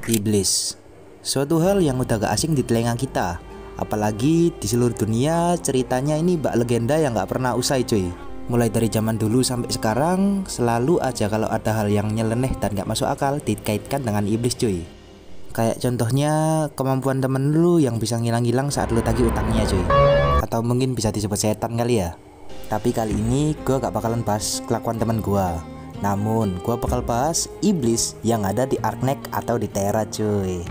Iblis, suatu hal yang udah gak asing di telinga kita. Apalagi di seluruh dunia ceritanya ini bak legenda yang gak pernah usai cuy. Mulai dari zaman dulu sampai sekarang, selalu aja kalau ada hal yang nyeleneh dan gak masuk akal dikaitkan dengan iblis cuy. Kayak contohnya kemampuan temen lu yang bisa ngilang-ngilang saat lu tagih utangnya cuy. Atau mungkin bisa disebut setan kali ya. Tapi kali ini gue gak bakalan bahas kelakuan temen gue. Namun gue bakal bahas iblis yang ada di Arknek atau di Terra cuy.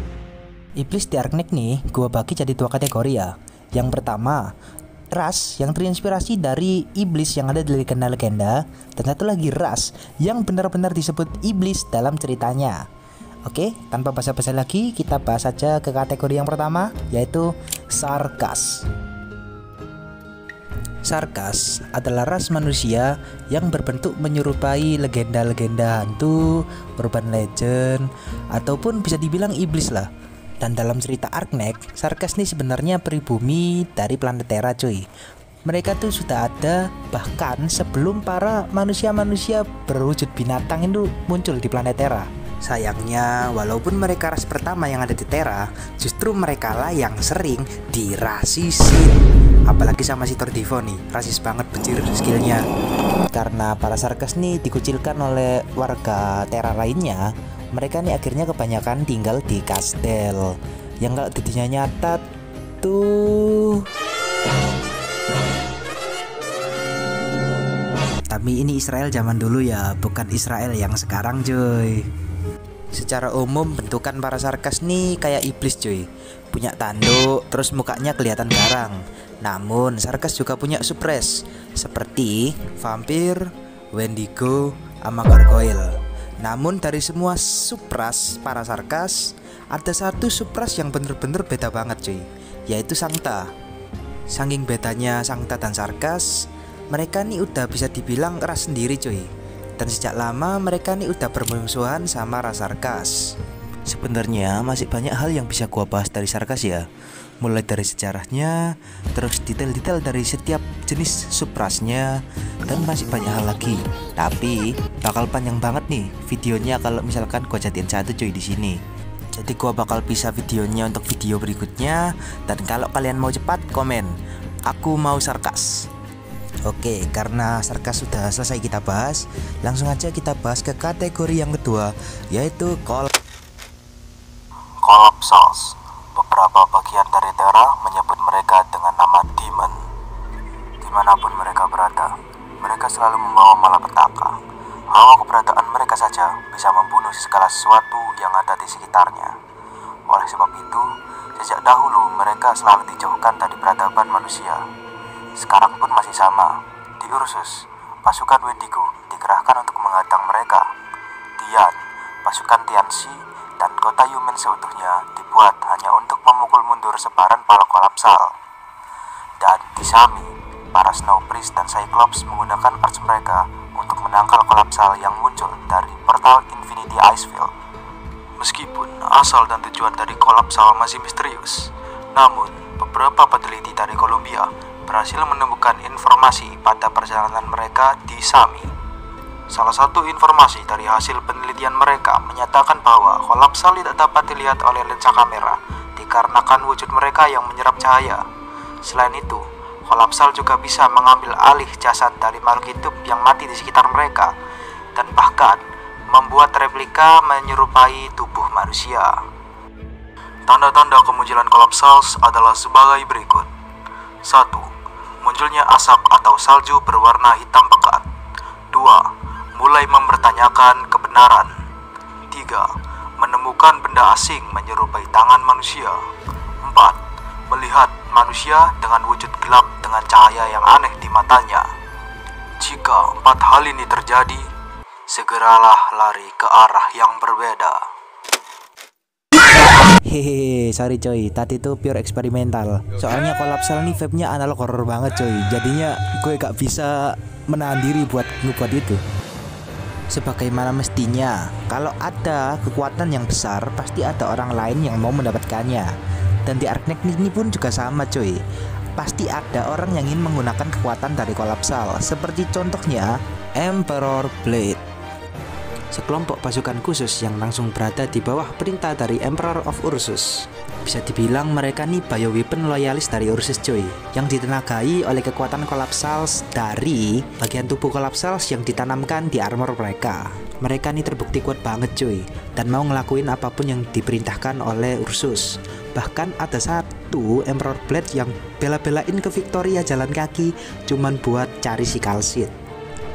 Iblis di Arknek nih gue bagi jadi dua kategori ya. Yang pertama, ras yang terinspirasi dari iblis yang ada di legenda-legenda. Dan satu lagi ras yang benar-benar disebut iblis dalam ceritanya. Oke, tanpa basa-basi lagi kita bahas saja ke kategori yang pertama, yaitu Sarkas. Sarkas adalah ras manusia yang berbentuk menyerupai legenda-legenda hantu, urban legend, ataupun bisa dibilang iblis lah. Dan dalam cerita Arknek, Sarkas ini sebenarnya pribumi dari planet Terra cuy. Mereka tuh sudah ada bahkan sebelum para manusia-manusia berwujud binatang itu muncul di planet Terra. Sayangnya, walaupun mereka ras pertama yang ada di Terra, justru mereka lah yang sering dirasisin. Apalagi sama si Tordivo nih, rasis banget becir skillnya. Karena para Sarkas nih dikucilkan oleh warga Terra lainnya, mereka nih akhirnya kebanyakan tinggal di kastel. Yang kalau di dunia nyata tuh. Tapi ini Israel zaman dulu ya, bukan Israel yang sekarang cuy. Secara umum bentukan para Sarkas nih kayak iblis cuy. Punya tanduk, terus mukanya kelihatan garang. Namun Sarkas juga punya supres seperti vampir, wendigo, sama gargoyle. Namun dari semua supras para Sarkas, ada satu supras yang bener-bener beda banget cuy, yaitu Sancta. Saking bedanya Sancta dan Sarkas, mereka nih udah bisa dibilang ras sendiri cuy. Dan sejak lama mereka nih udah bermusuhan sama ras Sarkas. Sebenarnya masih banyak hal yang bisa gua bahas dari Sarkas ya. Mulai dari sejarahnya, terus detail-detail dari setiap jenis suprasnya, dan masih banyak hal lagi. Tapi bakal panjang banget nih videonya kalau misalkan gua jadiin satu cuy di sini. Jadi gua bakal pisah videonya untuk video berikutnya. Dan kalau kalian mau cepat komen, aku mau Sarkas. Oke, karena Sarkas sudah selesai kita bahas, langsung aja kita bahas ke kategori yang kedua, yaitu Collapsals. Beberapa bagian dari Terra menyebut mereka dengan nama Demon. Dimanapun mereka berada, mereka selalu membawa malapetaka. Hawa keberadaan mereka saja bisa membunuh segala sesuatu yang ada di sekitarnya. Oleh sebab itu, sejak dahulu mereka selalu dijauhkan dari peradaban manusia. Sekarang pun masih sama. Di Ursus, pasukan Wendigo dikerahkan untuk menghadang mereka. Tian, pasukan Tianxi, dan kota Yumen seutuhnya dibuat hanya untuk memukul mundur sebaran para kolapsal. Dan di Sami, para Snow Priest dan Cyclops menggunakan arts mereka untuk menangkal kolapsal yang muncul dari portal Infinity Icefield. Meskipun asal dan tujuan dari kolapsal masih misterius, namun beberapa peneliti dari Columbia berhasil menemukan informasi pada perjalanan mereka di Sami. Salah satu informasi dari hasil penelitian mereka menyatakan bahwa kolapsal tidak dapat dilihat oleh lensa kamera dikarenakan wujud mereka yang menyerap cahaya. Selain itu, kolapsal juga bisa mengambil alih jasad dari makhluk hidup yang mati di sekitar mereka dan bahkan membuat replika menyerupai tubuh manusia. Tanda-tanda kemunculan kolapsals adalah sebagai berikut. 1. Munculnya asap atau salju berwarna hitam pekat. 2. Mulai mempertanyakan kebenaran. 3. Menemukan benda asing menyerupai tangan manusia. 4. Melihat manusia dengan wujud gelap dengan cahaya yang aneh di matanya. Jika 4 hal ini terjadi, segeralah lari ke arah yang berbeda. Hehehe, sorry coy, tadi itu pure eksperimental. Soalnya kolapsal nih vibe-nya analog horror banget coy. Jadinya gue gak bisa menahan diri buat ngebuat itu. Sebagaimana mestinya, kalau ada kekuatan yang besar, pasti ada orang lain yang mau mendapatkannya. Dan di Arknek ini pun juga sama cuy. Pasti ada orang yang ingin menggunakan kekuatan dari kolapsal. Seperti contohnya Emperor Blade. sekelompok pasukan khusus yang langsung berada di bawah perintah dari Emperor of Ursus. Bisa dibilang mereka nih bioweapon loyalis dari Ursus cuy, yang ditenagai oleh kekuatan Collapsals dari bagian tubuh Collapsals yang ditanamkan di armor mereka. Mereka nih terbukti kuat banget cuy, dan mau ngelakuin apapun yang diperintahkan oleh Ursus. Bahkan ada satu Emperor Blade yang bela-belain ke Victoria jalan kaki cuman buat cari si Kalsit.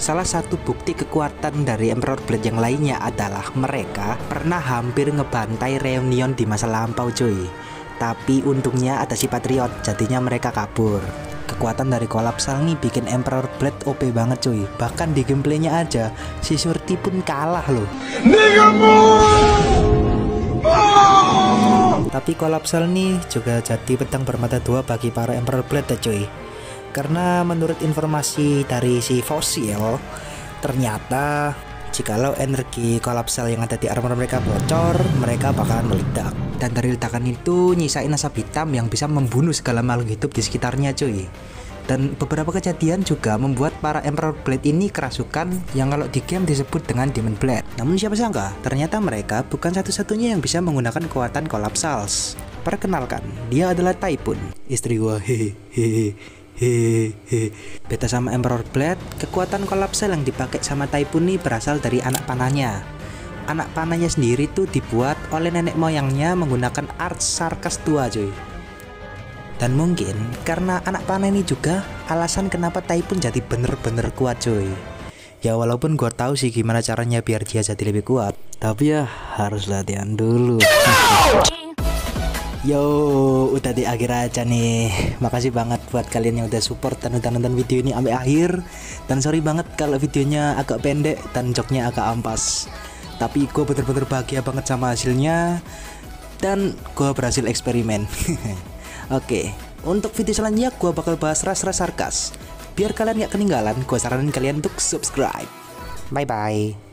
Salah satu bukti kekuatan dari Emperor Blade yang lainnya adalah mereka pernah hampir ngebantai Reunion di masa lampau cuy. Tapi untungnya ada si Patriot, jadinya mereka kabur. Kekuatan dari Collapsal nih bikin Emperor Blade OP banget cuy. Bahkan di gameplaynya aja si Surti pun kalah loh. Tapi Collapsal nih juga jadi pedang bermata dua bagi para Emperor Blade ya cuy. Karena menurut informasi dari si Fossil, ternyata jikalau energi Collapsal yang ada di armor mereka bocor, mereka bakalan meledak. Dan dari ledakan itu nyisain asap hitam yang bisa membunuh segala makhluk hidup di sekitarnya cuy. Dan beberapa kejadian juga membuat para Emperor Blade ini kerasukan yang kalau di game disebut dengan Demon Blade. Namun siapa sangka, ternyata mereka bukan satu-satunya yang bisa menggunakan kekuatan Collapsals. Perkenalkan, dia adalah Typhoon, istri gua hehehe. Beda sama Emperor Blade, kekuatan Collapsal yang dipakai sama Typhoon ini berasal dari anak panahnya. Anak panahnya sendiri tuh dibuat oleh nenek moyangnya menggunakan Arch Sarkas tua cuy. Dan mungkin karena anak panah ini juga alasan kenapa Typhoon jadi bener-bener kuat cuy. Ya walaupun gua tahu sih gimana caranya biar dia jadi lebih kuat, tapi ya harus latihan dulu. Yo, udah di akhir aja nih. Makasih banget buat kalian yang udah support dan udah nonton video ini sampai akhir. Dan sorry banget kalau videonya agak pendek dan joknya agak ampas. Tapi gue bener-bener bahagia banget sama hasilnya. Dan gue berhasil eksperimen. Oke, untuk video selanjutnya gue bakal bahas ras-ras sarkas. Biar kalian gak ketinggalan, gue saranin kalian untuk subscribe. Bye-bye.